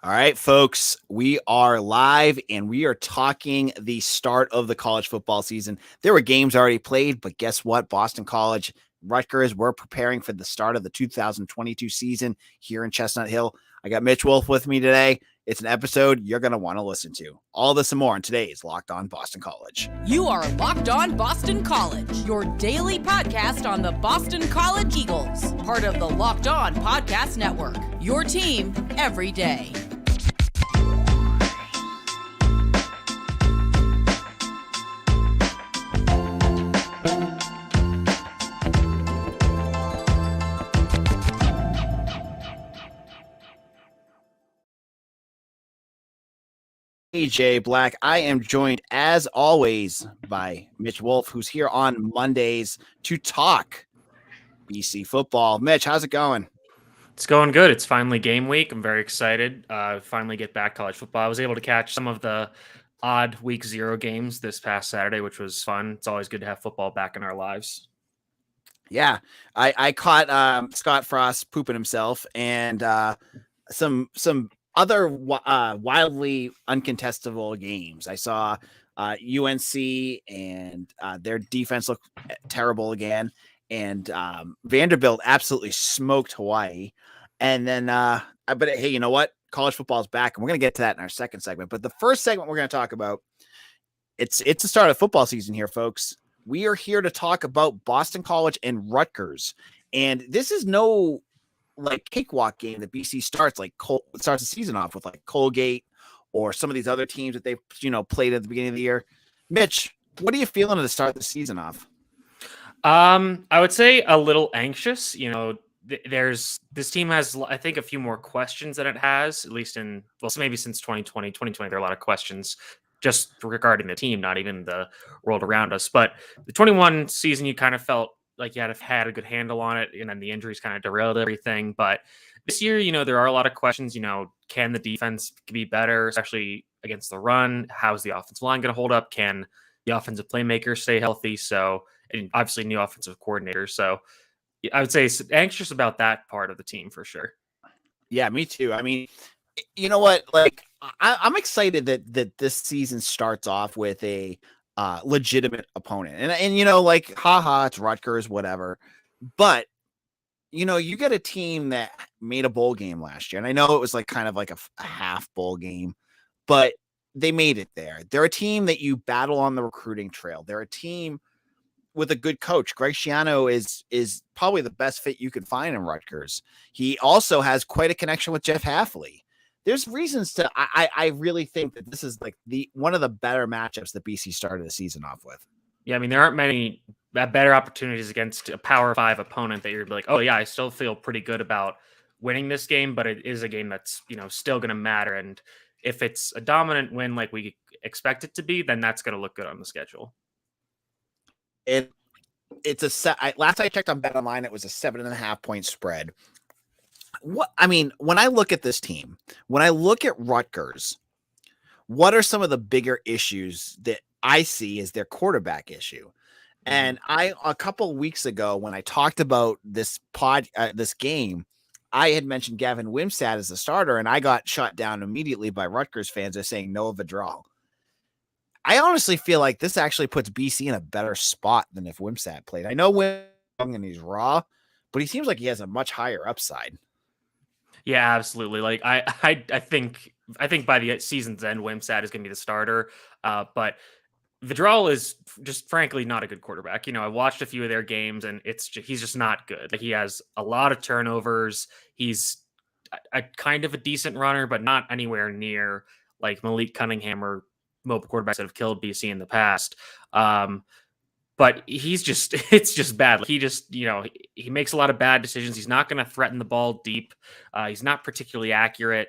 All right, folks, we are live and we are talking the start of the college football season. There were games already played, but guess what? Boston College, Rutgers, we're preparing for the start of the 2022 season here in Chestnut Hill. I got Mitch Wolf with me today. It's an episode you're going to want to listen to. All this and more on today's Locked On Boston College. You are Locked On Boston College, your daily podcast on the Boston College Eagles, part of the Locked On Podcast Network, your team every day. AJ Black. I am joined as always by Mitch Wolf, who's here on Mondays to talk BC football. Mitch, how's it going? It's going good. It's finally game week. I'm very excited. Finally get back college football. I was able to catch some of the odd week 0 games this past Saturday, which was fun. It's always good to have football back in our lives. Yeah, I caught Scott Frost pooping himself and some other wildly uncontestable games. I saw UNC and their defense looked terrible again, and Vanderbilt absolutely smoked Hawaii. And then, but hey, you know what? College football is back, and we're going to get to that in our second segment. But the first segment we're going to talk about, it's the start of football season here, folks. We are here to talk about Boston College and Rutgers, and this is no like cakewalk game that BC starts the season off with, like Colgate or some of these other teams that they've played at the beginning of the year. Mitch, what are you feeling to start the season off? I would say a little anxious. This team has, I think, a few more questions than it has, at least maybe since 2020. There are a lot of questions just regarding the team, not even the world around us. But the 21 season, you kind of felt like you had a good handle on it, and then the injuries kind of derailed everything. But this year, there are a lot of questions. Can the defense be better, especially against the run? How's the offensive line going to hold up? Can the offensive playmakers stay healthy? And obviously new offensive coordinators. So I would say anxious about that part of the team for sure. Yeah, me too. I mean, you know what? Like, I'm excited that this season starts off with a legitimate opponent, and like, haha, it's Rutgers, whatever. But you get a team that made a bowl game last year, and I know it was like kind of like a half bowl game, but they made it there. They're a team that you battle on the recruiting trail. They're a team with a good coach. Greg Schiano is probably the best fit you could find in Rutgers. He also has quite a connection with Jeff Hafley. There's reasons to, I really think that this is like one of the better matchups that BC started the season off with. Yeah, I mean, there aren't many better opportunities against a Power 5 opponent that you're like, oh yeah, I still feel pretty good about winning this game, but it is a game that's, still going to matter. And if it's a dominant win like we expect it to be, then that's going to look good on the schedule. Last I checked on BetOnline, it was a 7.5 point spread. When I look at this team, when I look at Rutgers, what are some of the bigger issues that I see as their quarterback issue? And a couple weeks ago, when I talked about this game, I had mentioned Gavin Wimsatt as the starter, and I got shut down immediately by Rutgers fans as saying Noah Vidral. I honestly feel like this actually puts BC in a better spot than if Wimsatt played. I know Wimsatt and he's raw, but he seems like he has a much higher upside. Yeah, absolutely. Like I think by the season's end, Wimsatt is going to be the starter. But Vidral is just frankly not a good quarterback. I watched a few of their games, and he's just not good. Like, he has a lot of turnovers. He's a kind of a decent runner, but not anywhere near like Malik Cunningham or mobile quarterbacks that have killed BC in the past. But it's just bad. Like, he just, he makes a lot of bad decisions. He's not going to threaten the ball deep. He's not particularly accurate.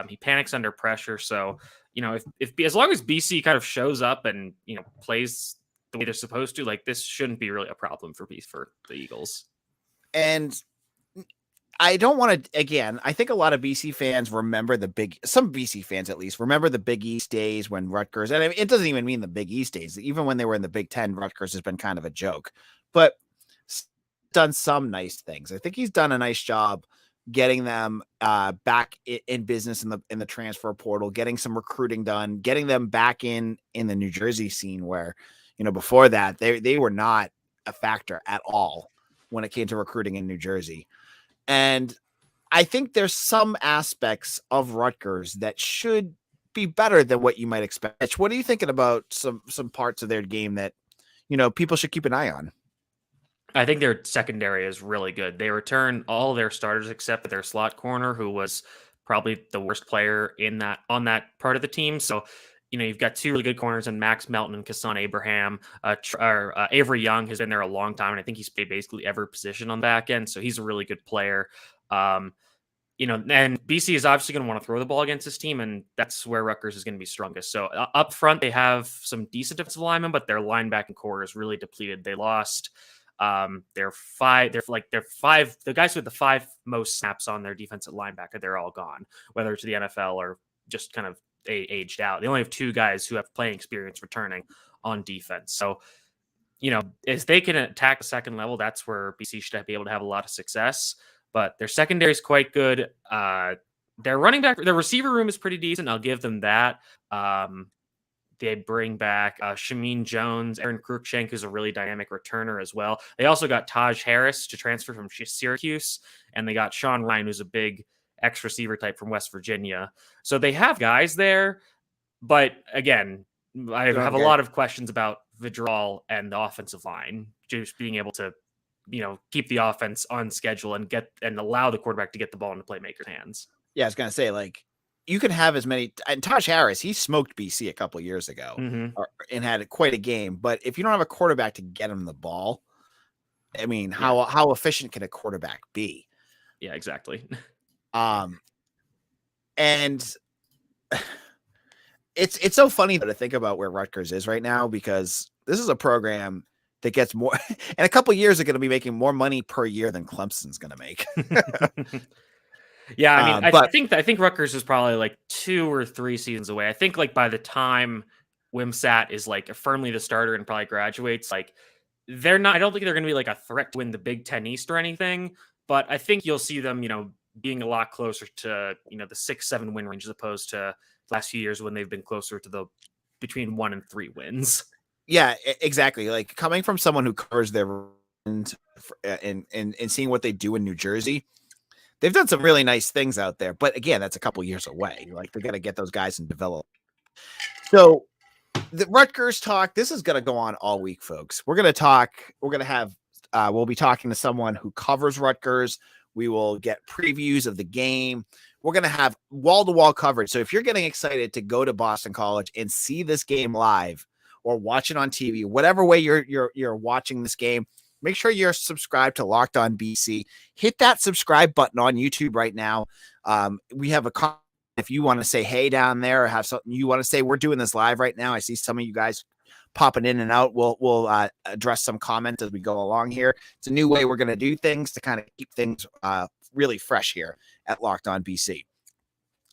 He panics under pressure. So, if as long as BC kind of shows up and, plays the way they're supposed to, like, this shouldn't be really a problem for the Eagles. And I don't want to, again, I think a lot of BC fans remember some BC fans at least remember the Big East days when Rutgers, and it doesn't even mean the Big East days. Even when they were in the Big Ten, Rutgers has been kind of a joke, but done some nice things. I think he's done a nice job getting them back in business in the transfer portal, getting some recruiting done, getting them back in the New Jersey scene where, before that they were not a factor at all when it came to recruiting in New Jersey. And I think there's some aspects of Rutgers that should be better than what you might expect. What are you thinking about some parts of their game that, people should keep an eye on? I think their secondary is really good. They return all their starters except for their slot corner, who was probably the worst player on that part of the team. So, you've got two really good corners in Max Melton and Kassan Abraham. Avery Young has been there a long time, and I think he's played basically every position on the back end. So he's a really good player. And BC is obviously going to want to throw the ball against this team, and that's where Rutgers is going to be strongest. So up front, they have some decent defensive linemen, but their linebacking core is really depleted. They lost the guys with the 5 most snaps on their defensive linebacker. They're all gone, whether it's the NFL or just kind of aged out. They only have 2 guys who have playing experience returning on defense. So, as they can attack the second level, that's where BC should be able to have a lot of success. But their secondary is quite good. Their receiver room is pretty decent. I'll give them that. They bring back Shameen Jones, Aaron Cruikshank, who's a really dynamic returner as well. They also got Taj Harris to transfer from Syracuse, and they got Sean Ryan, who's a big X receiver type from West Virginia. So they have guys there, but again, I have a lot of questions about Vidral and the offensive line, just being able to, keep the offense on schedule and allow the quarterback to get the ball into playmakers' hands. Yeah, I was gonna say, you can have as many. And Taj Harris, he smoked BC a couple years ago and had quite a game. But if you don't have a quarterback to get him the ball, I mean, how efficient can a quarterback be? Yeah, exactly. And it's so funny to think about where Rutgers is right now, because this is a program that gets more, and a couple of years are going to be making more money per year than Clemson's going to make. Yeah, I mean, I think Rutgers is probably 2 or 3 seasons away. I think by the time Wimsatt is firmly the starter and probably graduates, they're not. I don't think they're going to be a threat to win the Big Ten East or anything. But I think you'll see them, being a lot closer to the 6-7 win range as opposed to the last few years when they've been closer to the between 1 and 3 wins. Yeah, exactly. Coming from someone who covers their and seeing what they do in New Jersey. They've done some really nice things out there, but again, that's a couple years away. They got to get those guys and develop. So the Rutgers talk, this is going to go on all week, folks. We'll be talking to someone who covers Rutgers. We will get previews of the game. We're going to have wall-to-wall coverage. So if you're getting excited to go to Boston College and see this game live or watch it on TV, whatever way you're watching this game, make sure you're subscribed to Locked On BC. Hit that subscribe button on YouTube right now. We have a comment if you want to say hey down there, or have something you want to say. We're doing this live right now. I see some of you guys popping in and out. We'll address some comments as we go along here. It's a new way we're going to do things to kind of keep things really fresh here at Locked On BC.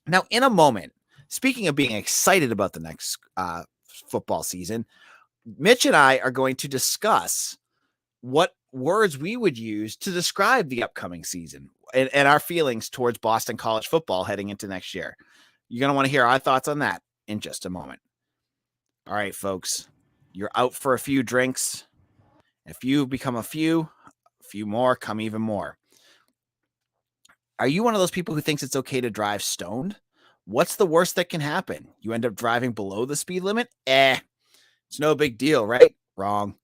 Now, in a moment, speaking of being excited about the next football season, Mitch and I are going to discuss what words we would use to describe the upcoming season and our feelings towards Boston College football heading into next year. You're going to want to hear our thoughts on that in just a moment. All right, folks, you're out for a few drinks. If you become a few more, come even more. Are you one of those people who thinks it's okay to drive stoned? What's the worst that can happen? You end up driving below the speed limit? It's no big deal, right? Wrong.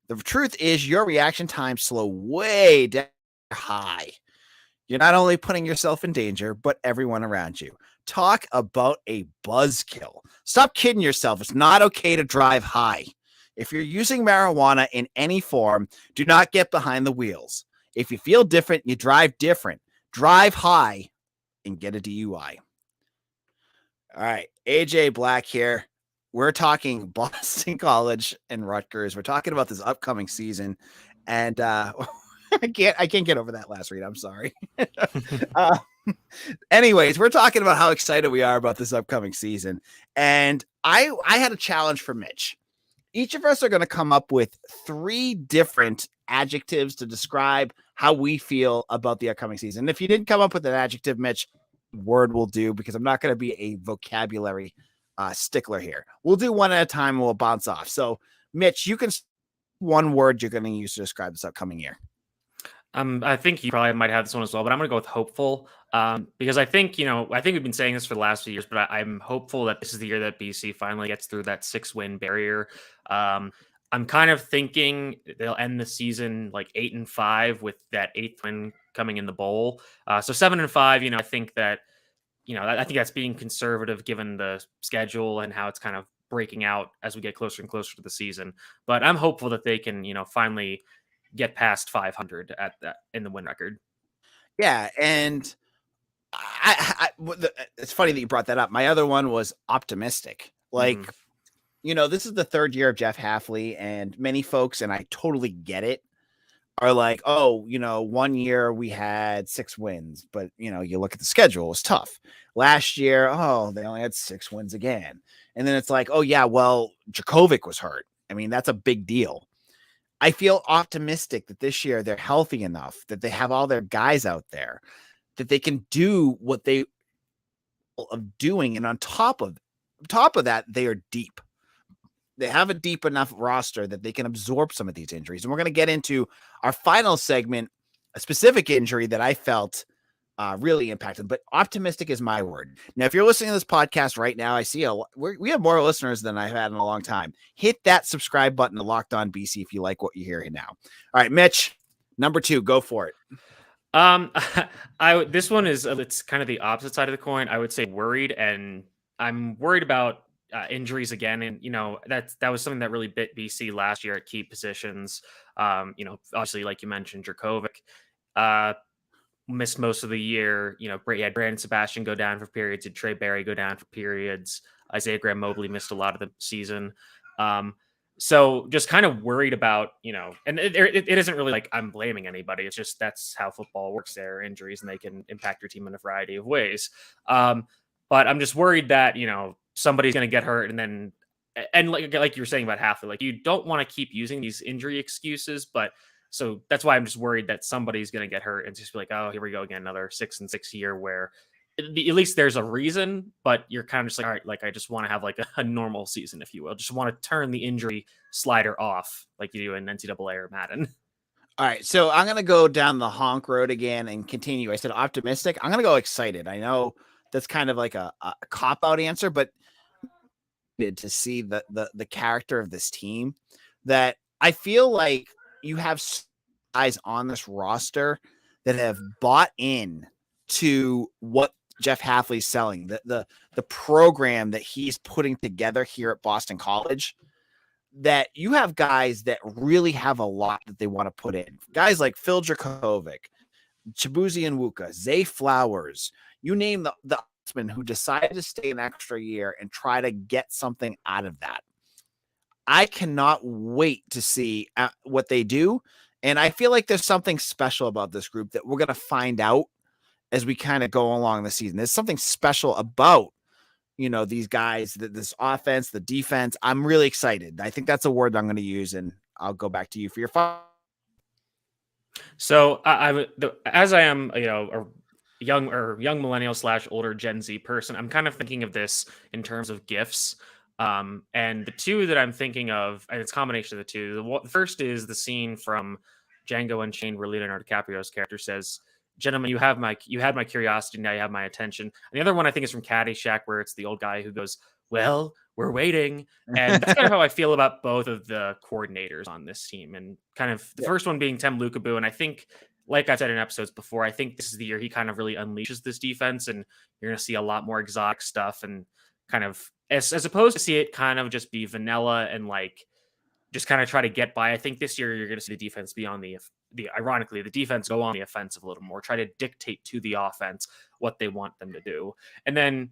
The truth is your reaction times slow way down high. You're not only putting yourself in danger, but everyone around you. Talk about a buzzkill. Stop kidding yourself. It's not okay to drive high. If you're using marijuana in any form, do not get behind the wheels. If you feel different, you drive different. Drive high and get a DUI. All right, AJ Black here. We're talking Boston College and Rutgers. We're talking about this upcoming season, and I can't get over that last read. I'm sorry. Anyways, we're talking about how excited we are about this upcoming season, and I had a challenge for Mitch, each of us are going to come up with 3 different adjectives to describe how we feel about the upcoming season. And if you didn't come up with an adjective, Mitch, word will do, because I'm not going to be a vocabulary stickler here. We'll do one at a time and we'll bounce off. So, Mitch, you can one word you're going to use to describe this upcoming year. I think you probably might have this one as well, but I'm going to go with hopeful, because I think we've been saying this for the last few years, but I'm hopeful that this is the year that BC finally gets through that 6-win barrier. I'm kind of thinking they'll end the season like 8-5 with that 8th win coming in the bowl. So 7-5, I think that, I think that's being conservative given the schedule and how it's kind of breaking out as we get closer and closer to the season. But I'm hopeful that they can, finally get past 500 at that in the win record. Yeah, and it's funny that you brought that up. My other one was optimistic. Like, this is the 3rd year of Jeff Hafley, and many folks, and I totally get it, are like, oh, 1 year we had 6 wins, but you look at the schedule, it was tough. Last year, they only had 6 wins again. And then it's like, oh yeah, well, Djokovic was hurt. I mean, that's a big deal. I feel optimistic that this year they're healthy enough, that they have all their guys out there, that they can do what they are doing. And on top of that, they are deep. They have a deep enough roster that they can absorb some of these injuries. And we're going to get into our final segment, a specific injury that I felt really impacted, but optimistic is my word. Now, if you're listening to this podcast right now, I see we have more listeners than I've had in a long time. Hit that subscribe button to Locked On BC if you like what you're hearing now. All right, Mitch, number 2, go for it. This one is, it's kind of the opposite side of the coin. I would say worried, and I'm worried about injuries again. And, that was something that really bit BC last year at key positions. Obviously, like you mentioned, Djokovic, missed most of the year. You had Brandon Sebastian go down for periods, and Trey Barry go down for periods. Isaiah Graham Mobley missed a lot of the season. So just kind of worried about, and it isn't really like I'm blaming anybody. It's just that's how football works. There are injuries and they can impact your team in a variety of ways. But I'm just worried that, somebody's going to get hurt, and like you were saying about Hafley, like you don't want to keep using these injury excuses, but so that's why I'm just worried that somebody's going to get hurt and just be like, oh, here we go again, another 6-6 year where at least there's a reason, but you're kind of just like, all right, like I just want to have like a normal season, if you will. Just want to turn the injury slider off like you do in NCAA or Madden. All right, so I'm going to go down the honk road again and continue. I said optimistic. I'm going to go excited. I know that's kind of like a cop-out answer, but to see the character of this team, that I feel like you have guys on this roster that have bought in to what Jeff Hafley's selling, the program that he's putting together here at Boston College, that you have guys that really have a lot that they want to put in. Guys like Phil Djokovic, Chibuzi Onwuka, Zay Flowers, you name the who decided to stay an extra year and try to get something out of that. I cannot wait to see what they do. And I feel like there's something special about this group that we're going to find out as we kind of go along the season. There's something special about, these guys, this offense, the defense. I'm really excited. I think that's a word I'm going to use, and I'll go back to you for your final. So as I am, a young millennial / older Gen Z person, I'm kind of thinking of this in terms of gifts. And the two that I'm thinking of, and it's a combination of the two. The first is the scene from Django Unchained where Leonardo DiCaprio's character says, "Gentlemen, you had my curiosity, now you have my attention." And the other one I think is from Caddyshack, where it's the old guy who goes, "Well, we're waiting." And that's kind of how I feel about both of the coordinators on this team. And kind of the first one being Tem Lukabu. And I think, like I said in episodes before, I think this is the year he kind of really unleashes this defense, and you're going to see a lot more exotic stuff, and kind of as opposed to see it kind of just be vanilla and like just kind of try to get by. I think this year you're going to see the defense be on the ironically, the defense go on the offensive a little more, try to dictate to the offense what they want them to do. And then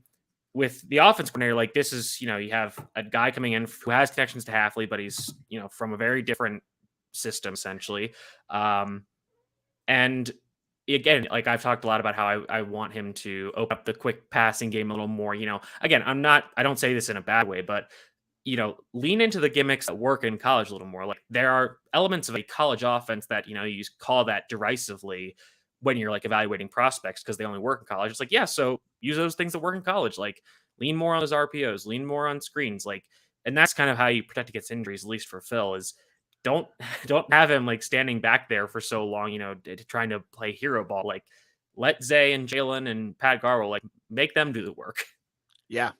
with the offense coordinator, like this is, you have a guy coming in who has connections to Hafley, but he's, from a very different system essentially. And again, like I've talked a lot about how I want him to open up the quick passing game a little more. Again, I don't say this in a bad way, but lean into the gimmicks that work in college a little more. Like there are elements of a college offense that, you call that derisively when you're like evaluating prospects because they only work in college. It's like, yeah, so use those things that work in college. Like lean more on those RPOs, lean more on screens. Like, and that's kind of how you protect against injuries, at least for Phil, is don't don't have him like standing back there for so long, trying to play hero ball. Like let Zay and Jalen and Pat Garwell, like make them do the work. Yeah,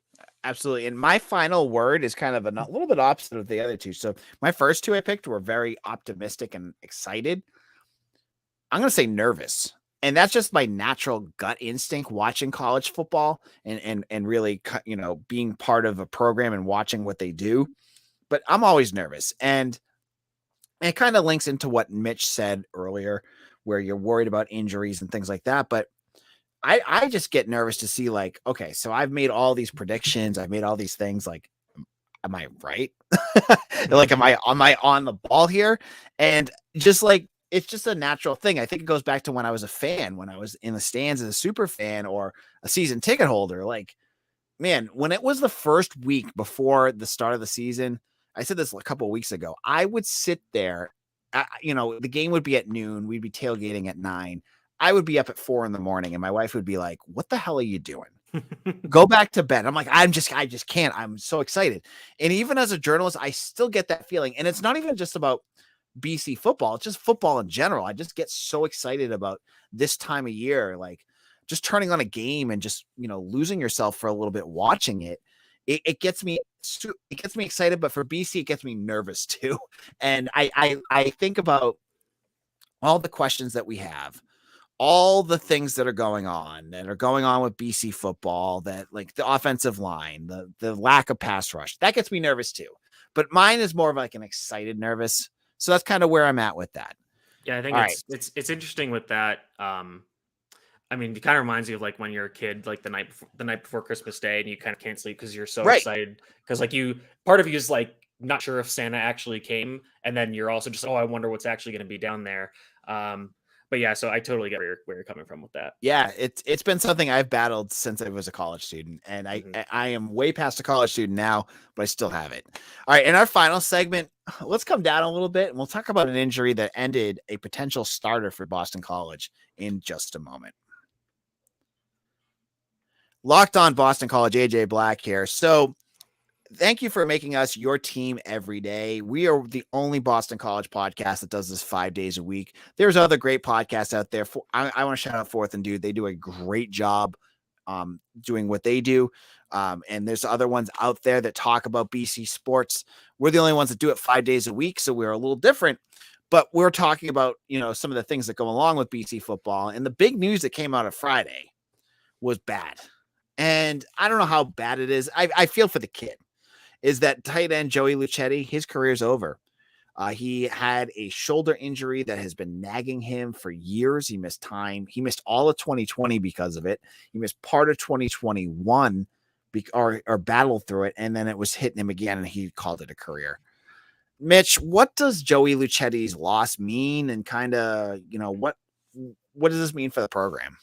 absolutely. And my final word is kind of a little bit opposite of the other two. So my first two I picked were very optimistic and excited. I'm going to say nervous. And that's just my natural gut instinct watching college football and really, being part of a program and watching what they do. But I'm always nervous. And it kind of links into what Mitch said earlier, where you're worried about injuries and things like that. But I just get nervous to see like, okay, so I've made all these predictions. I've made all these things. Like, am I right? Like, am I on the ball here? And just like, it's just a natural thing. I think it goes back to when I was a fan, when I was in the stands as a super fan or a season ticket holder. Like, man, when it was the first week before the start of the season, I said this a couple of weeks ago, I would sit there, the game would be at noon. We'd be tailgating at 9. I would be up at 4 a.m. and my wife would be like, what the hell are you doing? Go back to bed. I'm like, I just can't. I'm so excited. And even as a journalist, I still get that feeling. And it's not even just about BC football. It's just football in general. I just get so excited about this time of year, like just turning on a game and just, losing yourself for a little bit watching it. It gets me excited, but for BC, it gets me nervous too. And I think about all the questions that we have, all the things that are going on with BC football, that like the offensive line, the lack of pass rush, that gets me nervous too. But mine is more of like an excited nervous. So that's kind of where I'm at with that. Yeah, I think it's interesting with that. I mean, it kind of reminds you of like when you're a kid, like the night before Christmas Day, and you kind of can't sleep because you're so excited because like part of you is like not sure if Santa actually came, and then you're also just, oh, I wonder what's actually going to be down there. But yeah, so I totally get where you're coming from with that. Yeah, it's been something I've battled since I was a college student, and I am way past a college student now, but I still have it. All right, in our final segment, let's come down a little bit, and we'll talk about an injury that ended a potential starter for Boston College in just a moment. Locked on Boston College, AJ Black here. So thank you for making us your team every day. We are the only Boston College podcast that does this 5 days a week. There's other great podcasts out there. I want to shout out Fourth and Dude. They do a great job doing what they do. And there's other ones out there that talk about BC sports. We're the only ones that do it 5 days a week, so we're a little different. But we're talking about, some of the things that go along with BC football. And the big news that came out of Friday was bad. And I don't know how bad it is. I feel for the kid. Is that tight end Joey Luchetti, his career's over. He had a shoulder injury that has been nagging him for years. He missed time. He missed all of 2020 because of it. He missed part of 2021 or battled through it, and then it was hitting him again, and he called it a career. Mitch, what does Joey Luchetti's loss mean, and kind of, what does this mean for the program?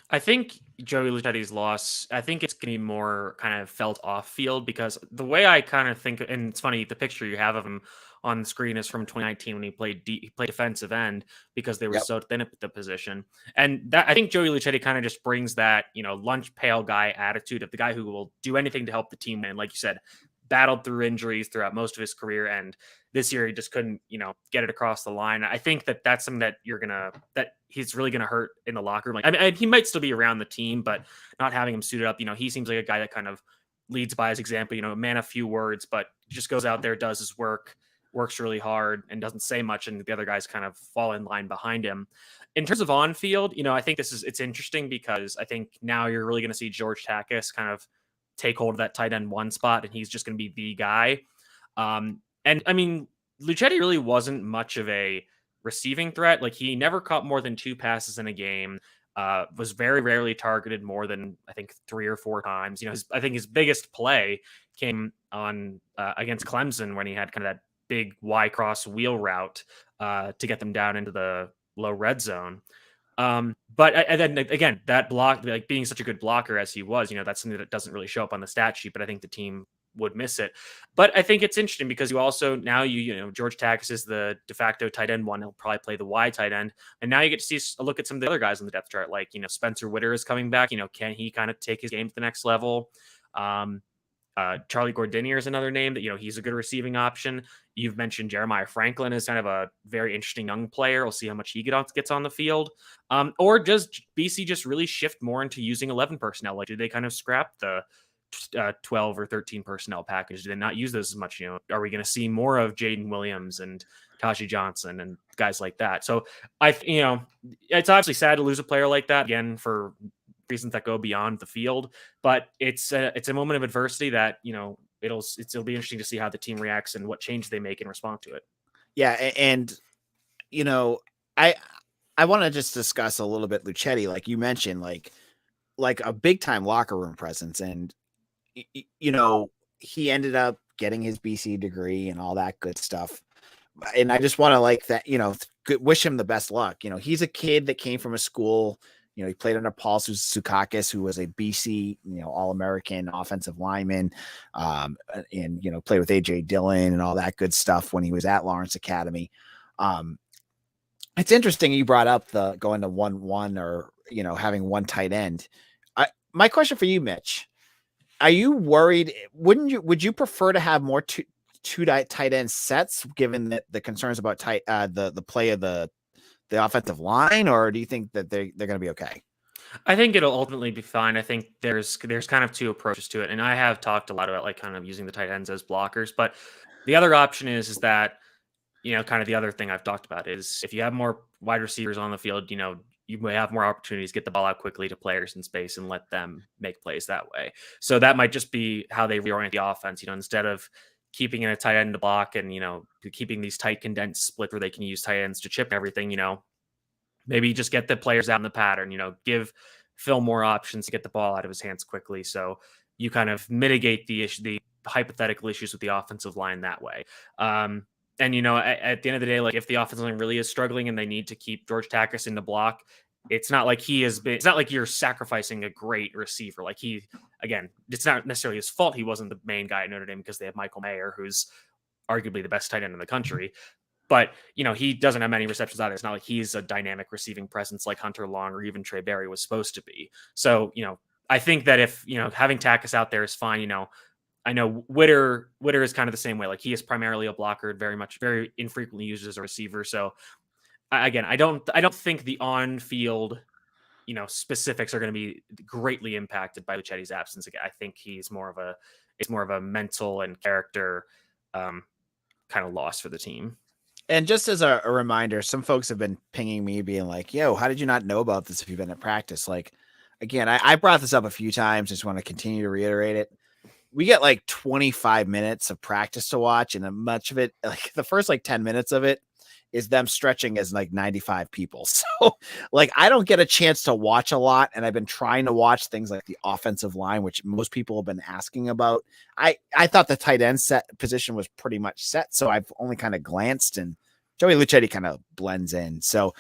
I think Joey Luchetti's loss, I think it's going to be more kind of felt off field, because the way I kind of think, and it's funny, the picture you have of him on the screen is from 2019 when he played defensive end because they were so thin at the position. And that, I think Joey Luchetti kind of just brings that, lunch pail guy attitude of the guy who will do anything to help the team win. Like you said, battled through injuries throughout most of his career, and this year he just couldn't, get it across the line. I think that's something that that he's really gonna hurt in the locker room. Like, I mean, he might still be around the team, but not having him suited up, he seems like a guy that kind of leads by his example. A man of few words, but just goes out there, does his work, works really hard, and doesn't say much, and the other guys kind of fall in line behind him. In terms of on field, I think it's interesting because I think now you're really going to see George Takis kind of take hold of that tight end 1 spot, and he's just going to be the guy. And I mean, Luchetti really wasn't much of a receiving threat. Like, he never caught more than 2 passes in a game, was very rarely targeted more than, I think, 3 or 4 times. I think his biggest play came on against Clemson when he had kind of that big Y cross wheel route to get them down into the low red zone. But and then again, that block, like being such a good blocker as he was, that's something that doesn't really show up on the stat sheet, but I think the team would miss it. But I think it's interesting because you also now George Takis is the de facto tight end one. He'll probably play the wide tight end, and now you get to see a look at some of the other guys on the depth chart, like Spencer Witter is coming back. Can he kind of take his game to the next level? Charlie Gordinier is another name that he's a good receiving option. You've mentioned Jeremiah Franklin is kind of a very interesting young player. We'll see how much he gets on the field. Or does BC just really shift more into using 11 personnel? Like, do they kind of scrap the 12 or 13 personnel package? Do they not use those as much? Are we going to see more of Jaden Williams and Taji Johnson and guys like that? So it's obviously sad to lose a player like that again for reasons that go beyond the field, but it's a moment of adversity that it'll be interesting to see how the team reacts and what change they make in response to it. Yeah, and I want to just discuss a little bit Luchetti, like you mentioned, like a big time locker room presence, and he ended up getting his BC degree and all that good stuff. And I just want to wish him the best luck. He's a kid that came from a school. He played under Paul Sukakis, who was a BC, All-American offensive lineman, and played with AJ Dillon and all that good stuff when he was at Lawrence Academy. It's interesting you brought up the going to 1-1 or having one tight end. My question for you, Mitch, are you worried? Would you prefer to have more two tight end sets, given the concerns about the play of the offensive line, or do you think that they're going to be okay? I think it'll ultimately be fine. I think there's kind of two approaches to it, and I have talked a lot about like kind of using the tight ends as blockers. But the other option is that kind of the other thing I've talked about is if you have more wide receivers on the field, you may have more opportunities to get the ball out quickly to players in space and let them make plays that way. So that might just be how they reorient the offense. Instead of keeping in a tight end to block and, keeping these tight condensed split where they can use tight ends to chip everything, maybe just get the players out in the pattern, give Phil more options to get the ball out of his hands quickly. So you kind of mitigate the hypothetical issues with the offensive line that way. And, at the end of the day, like if the offensive line really is struggling and they need to keep George Takis in the block, it's not like it's not like you're sacrificing a great receiver. Like it's not necessarily his fault he wasn't the main guy at Notre Dame because they have Michael Mayer, who's arguably the best tight end in the country. But, he doesn't have many receptions either. It's not like he's a dynamic receiving presence like Hunter Long or even Trey Berry was supposed to be. So, I think that if, having Takis out there is fine. I know Witter is kind of the same way. Like he is primarily a blocker, very infrequently used as a receiver. So again, I don't think the on-field, specifics are going to be greatly impacted by Luchetti's absence. Again, I think it's more of a mental and character kind of loss for the team. And just as a reminder, some folks have been pinging me being like, yo, how did you not know about this if you've been at practice? Like, again, I brought this up a few times. Just want to continue to reiterate it. We get like 25 minutes of practice to watch, and much of it, like the first 10 minutes of it is them stretching as 95 people. So like, I don't get a chance to watch a lot. And I've been trying to watch things like the offensive line, which most people have been asking about. I thought the tight end position was pretty much set. So I've only kind of glanced, and Joey Luchetti kind of blends in. So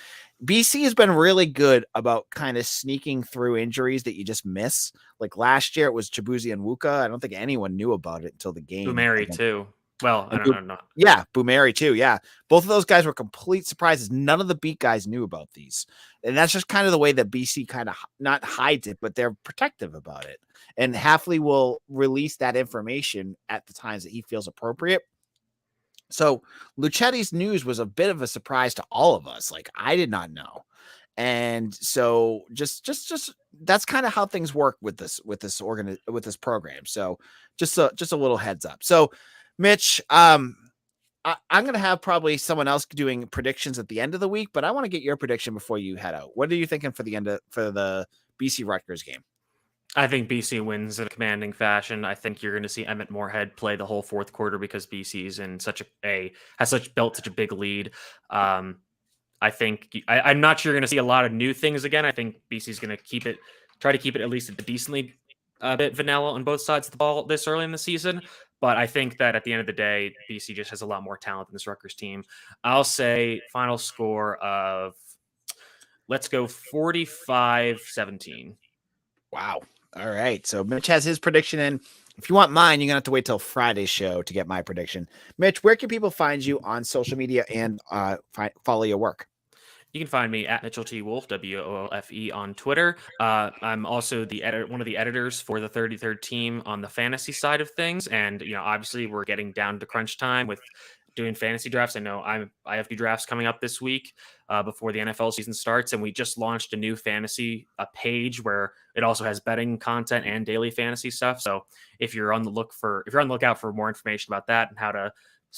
BC has been really good about kind of sneaking through injuries that you just miss. Like last year, it was Chibuzi and Wuka. I don't think anyone knew about it until the game. Bumeri too. Well, I don't know. Yeah, Bumeri too. Yeah, both of those guys were complete surprises. None of the beat guys knew about these, and that's just kind of the way that BC kind of not hides it, but they're protective about it. And Hafley will release that information at the times that he feels appropriate. So Luchetti's news was a bit of a surprise to all of us. Like I did not know. And so just that's kind of how things work with this program. So just a little heads up. So Mitch, I'm going to have probably someone else doing predictions at the end of the week, but I want to get your prediction before you head out. What are you thinking for the BC Rutgers game? I think BC wins in a commanding fashion. I think you're going to see Emmett Moorhead play the whole fourth quarter because BC's in built such a big lead. I'm not sure you're going to see a lot of new things again. I think BC's going to try to keep it at least a decently bit vanilla on both sides of the ball this early in the season. But I think that at the end of the day, BC just has a lot more talent than this Rutgers team. I'll say final score of, let's go 45-17. Wow. All right. So Mitch has his prediction in. If you want mine, you're going to have to wait till Friday's show to get my prediction. Mitch, where can people find you on social media and follow your work? You can find me at Mitchell T. Wolfe, WOLFE on Twitter. I'm also one of the editors for the 33rd team on the fantasy side of things. And, obviously we're getting down to crunch time with doing fantasy drafts. I know I have 2 drafts coming up this week before the NFL season starts. And we just launched a new fantasy page where it also has betting content and daily fantasy stuff. So if you're on the lookout for more information about that and how to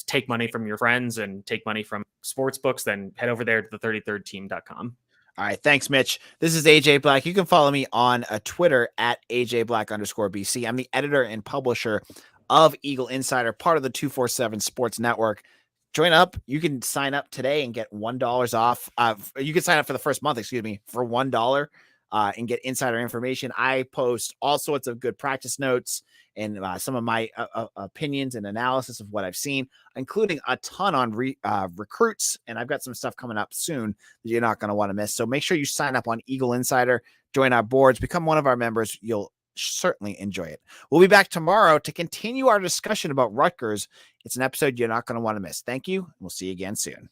take money from your friends and take money from sports books, then head over there to the 33rdteam.com. All right. Thanks, Mitch. This is AJ Black. You can follow me on Twitter at AJBlack_BC. I'm the editor and publisher of Eagle Insider, part of the 247 Sports Network. Join up. You can sign up today and get $1 off. You can sign up for the first month, for $1 and get insider information. I post all sorts of good practice notes and some of my opinions and analysis of what I've seen, including a ton on recruits. And I've got some stuff coming up soon that you're not going to want to miss. So make sure you sign up on Eagle Insider, join our boards, become one of our members. You'll certainly enjoy it. We'll be back tomorrow to continue our discussion about Rutgers. It's an episode you're not going to want to miss. Thank you. And we'll see you again soon.